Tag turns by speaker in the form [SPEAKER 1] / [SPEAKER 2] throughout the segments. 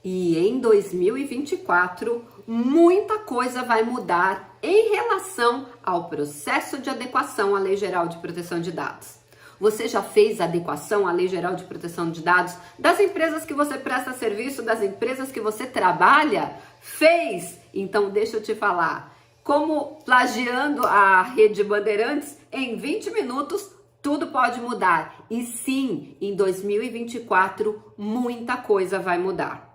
[SPEAKER 1] E em 2024, muita coisa vai mudar em relação ao processo de adequação à Lei Geral de Proteção de Dados. Você já fez a adequação à Lei Geral de Proteção de Dados das empresas que você presta serviço, das empresas que você trabalha? Fez? Então deixa eu te falar. Como plagiando a Rede Bandeirantes, em 20 minutos tudo pode mudar. E sim, em 2024 muita coisa vai mudar.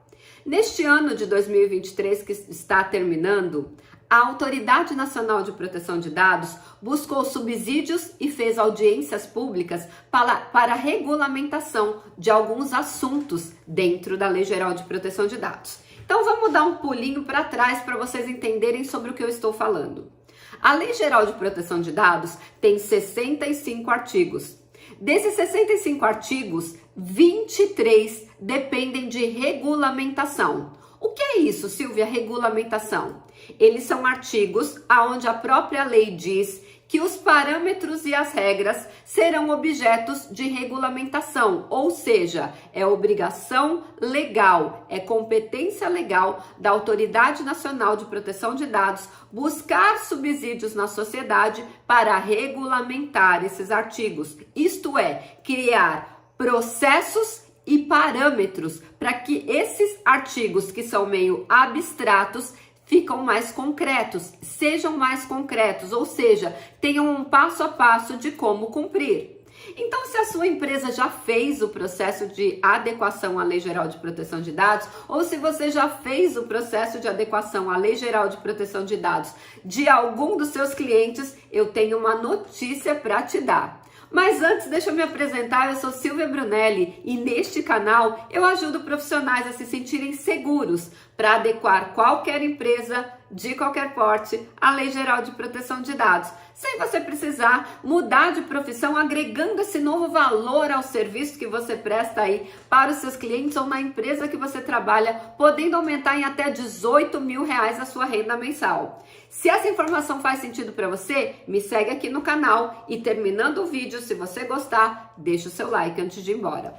[SPEAKER 1] Neste ano de 2023 que está terminando, a Autoridade Nacional de Proteção de Dados buscou subsídios e fez audiências públicas para a regulamentação de alguns assuntos dentro da Lei Geral de Proteção de Dados. Então vamos dar um pulinho para trás para vocês entenderem sobre o que eu estou falando. A Lei Geral de Proteção de Dados tem 65 artigos. Desses 65 artigos, 23 dependem de regulamentação. O que é isso, Silvia, regulamentação? Eles são artigos onde a própria lei diz que os parâmetros e as regras serão objetos de regulamentação, ou seja, é obrigação legal, é competência legal da Autoridade Nacional de Proteção de Dados buscar subsídios na sociedade para regulamentar esses artigos, isto é, criar processos e parâmetros para que esses artigos que são meio abstratos ficam mais concretos, sejam mais concretos, ou seja, tenham um passo a passo de como cumprir. Então, se a sua empresa já fez o processo de adequação à Lei Geral de Proteção de Dados, ou se você já fez o processo de adequação à Lei Geral de Proteção de Dados de algum dos seus clientes, eu tenho uma notícia para te dar. Mas antes, deixa eu me apresentar, eu sou Silvia Brunelli e neste canal eu ajudo profissionais a se sentirem seguros para adequar qualquer empresa de qualquer porte à Lei Geral de Proteção de Dados, sem você precisar mudar de profissão, agregando esse novo valor ao serviço que você presta aí para os seus clientes ou na empresa que você trabalha, podendo aumentar em até R$18 mil a sua renda mensal. Se essa informação faz sentido para você, me segue aqui no canal e terminando o vídeo, se você gostar, deixa o seu like antes de ir embora.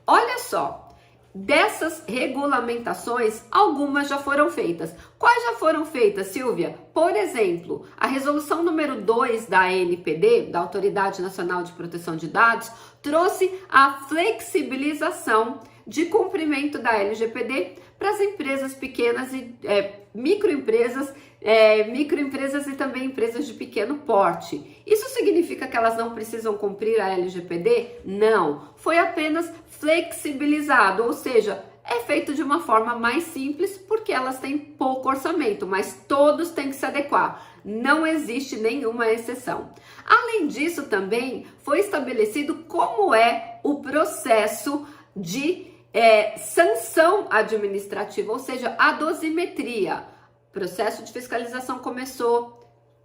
[SPEAKER 1] Olha só, dessas regulamentações, algumas já foram feitas. Quais já foram feitas, Silvia? Por exemplo, a resolução número 2 da ANPD, da Autoridade Nacional de Proteção de Dados, trouxe a flexibilização de cumprimento da LGPD para as empresas pequenas e microempresas e também empresas de pequeno porte. Isso significa que elas não precisam cumprir a LGPD? Não, foi apenas flexibilizado, ou seja, é feito de uma forma mais simples porque elas têm pouco orçamento, mas todos têm que se adequar. Não existe nenhuma exceção. Além disso, também foi estabelecido como é o processo de sanção administrativa, ou seja, a dosimetria. O processo de fiscalização começou,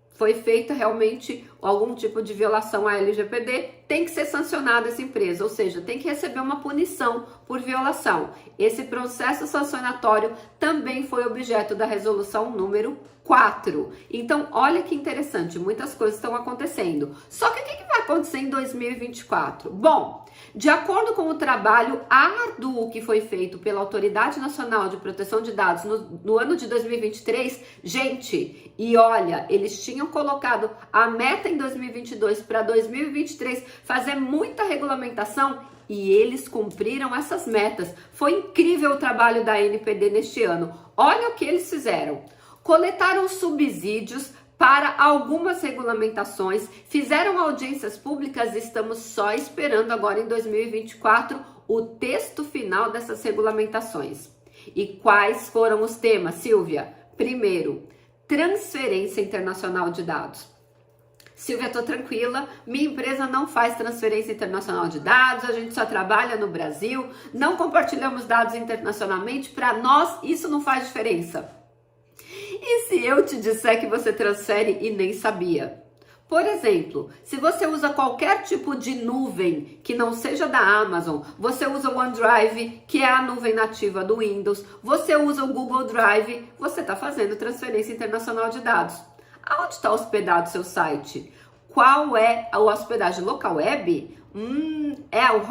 [SPEAKER 1] foi feita realmente algum tipo de violação à LGPD, tem que ser sancionada essa empresa, ou seja, tem que receber uma punição por violação. Esse processo sancionatório também foi objeto da resolução número 4. Então, olha que interessante, muitas coisas estão acontecendo. Só que o que vai acontecer em 2024? Bom, de acordo com o trabalho árduo que foi feito pela Autoridade Nacional de Proteção de Dados no ano de 2023, gente, e olha, eles tinham colocado a meta em 2022 para 2023 fazer muita regulamentação e eles cumpriram essas metas. Foi incrível o trabalho da ANPD neste ano. Olha o que eles fizeram. Coletaram subsídios para algumas regulamentações, fizeram audiências públicas e estamos só esperando agora em 2024 o texto final dessas regulamentações. E quais foram os temas, Silvia? Primeiro, transferência internacional de dados. Silvia, tô tranquila, minha empresa não faz transferência internacional de dados, a gente só trabalha no Brasil, não compartilhamos dados internacionalmente, para nós isso não faz diferença. E se eu te disser que você transfere e nem sabia? Por exemplo, se você usa qualquer tipo de nuvem que não seja da Amazon, você usa o OneDrive, que é a nuvem nativa do Windows, você usa o Google Drive, você está fazendo transferência internacional de dados. Aonde está hospedado o seu site? Qual é a hospedagem local web? É o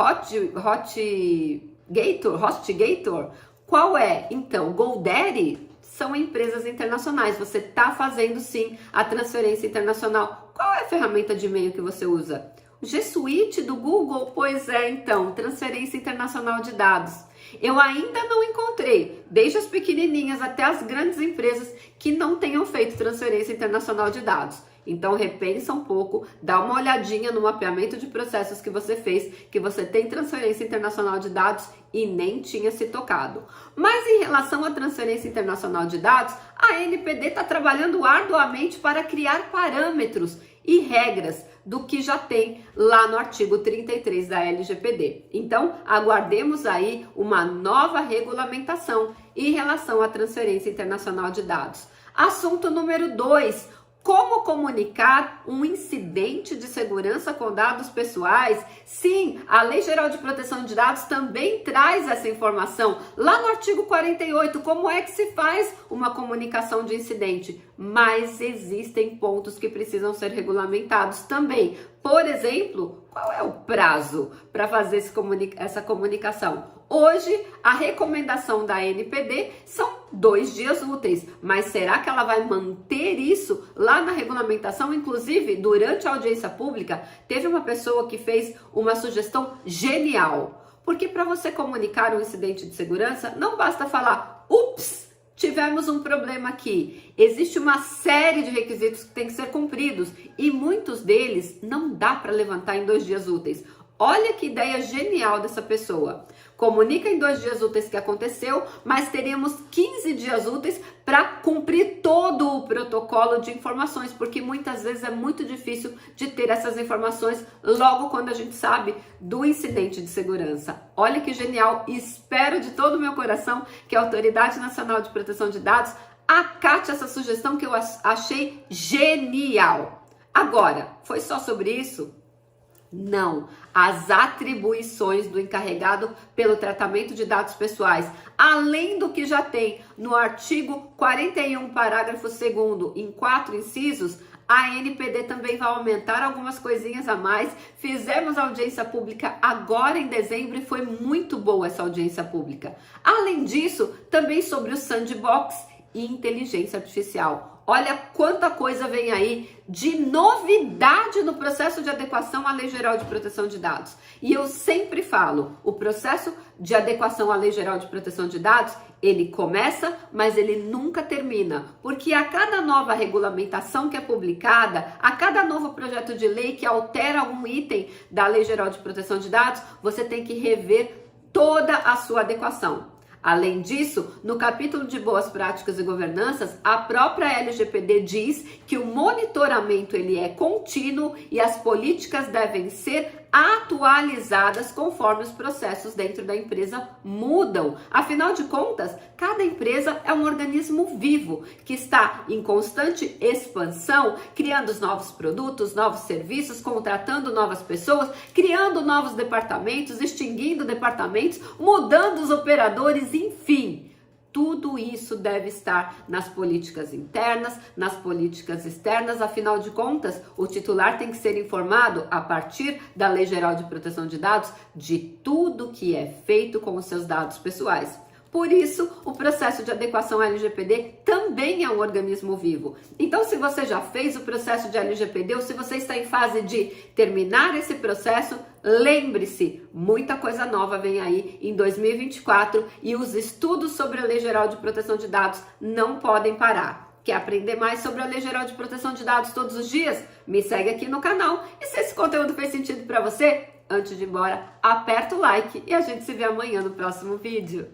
[SPEAKER 1] HostGator? Qual é? Então, GoDaddy são empresas internacionais. Você está fazendo sim a transferência internacional. Qual é a ferramenta de e-mail que você usa? O G Suite do Google? Pois é, então, transferência internacional de dados. Eu ainda não encontrei, desde as pequenininhas até as grandes empresas, que não tenham feito transferência internacional de dados. Então repensa um pouco, dá uma olhadinha no mapeamento de processos que você fez, que você tem transferência internacional de dados e nem tinha se tocado. Mas em relação à transferência internacional de dados, a NPD está trabalhando arduamente para criar parâmetros e regras do que já tem lá no artigo 33 da LGPD. Então, aguardemos aí uma nova regulamentação em relação à transferência internacional de dados. Assunto número 2. Como comunicar um incidente de segurança com dados pessoais? Sim, a Lei Geral de Proteção de Dados também traz essa informação. Lá no artigo 48, como é que se faz uma comunicação de incidente? Mas existem pontos que precisam ser regulamentados também. Por exemplo, qual é o prazo para fazer essa comunicação? Hoje, a recomendação da NPD são 2 dias úteis, mas será que ela vai manter isso lá na regulamentação? Inclusive, durante a audiência pública, teve uma pessoa que fez uma sugestão genial, porque para você comunicar um incidente de segurança, não basta falar, ups, tivemos um problema aqui. Existe uma série de requisitos que têm que ser cumpridos e muitos deles não dá para levantar em 2 dias úteis. Olha que ideia genial dessa pessoa. Comunica em 2 dias úteis que aconteceu, mas teríamos 15 dias úteis para cumprir todo o protocolo de informações, porque muitas vezes é muito difícil de ter essas informações logo quando a gente sabe do incidente de segurança. Olha que genial! Espero de todo o meu coração que a Autoridade Nacional de Proteção de Dados acate essa sugestão que eu achei genial. Agora, foi só sobre isso? Não, as atribuições do encarregado pelo tratamento de dados pessoais, além do que já tem no artigo 41, parágrafo 2º, em 4 incisos, a NPD também vai aumentar algumas coisinhas a mais. Fizemos audiência pública agora em dezembro e foi muito boa essa audiência pública. Além disso, também sobre o sandbox e inteligência artificial. Olha quanta coisa vem aí de novidade no processo de adequação à Lei Geral de Proteção de Dados. E eu sempre falo, o processo de adequação à Lei Geral de Proteção de Dados, ele começa, mas ele nunca termina. Porque a cada nova regulamentação que é publicada, a cada novo projeto de lei que altera algum item da Lei Geral de Proteção de Dados, você tem que rever toda a sua adequação. Além disso, no capítulo de boas práticas e governanças, a própria LGPD diz que o monitoramento ele é contínuo e as políticas devem ser atualizadas conforme os processos dentro da empresa mudam. Afinal de contas, cada empresa é um organismo vivo que está em constante expansão, criando os novos produtos, novos serviços, contratando novas pessoas, criando novos departamentos, extinguindo departamentos, mudando os operadores, enfim. Tudo isso deve estar nas políticas internas, nas políticas externas. Afinal de contas, o titular tem que ser informado, a partir da Lei Geral de Proteção de Dados, de tudo que é feito com os seus dados pessoais. Por isso, o processo de adequação à LGPD também é um organismo vivo. Então, se você já fez o processo de LGPD ou se você está em fase de terminar esse processo, lembre-se, muita coisa nova vem aí em 2024 e os estudos sobre a Lei Geral de Proteção de Dados não podem parar. Quer aprender mais sobre a Lei Geral de Proteção de Dados todos os dias? Me segue aqui no canal. E se esse conteúdo fez sentido para você, antes de ir embora, aperta o like e a gente se vê amanhã no próximo vídeo.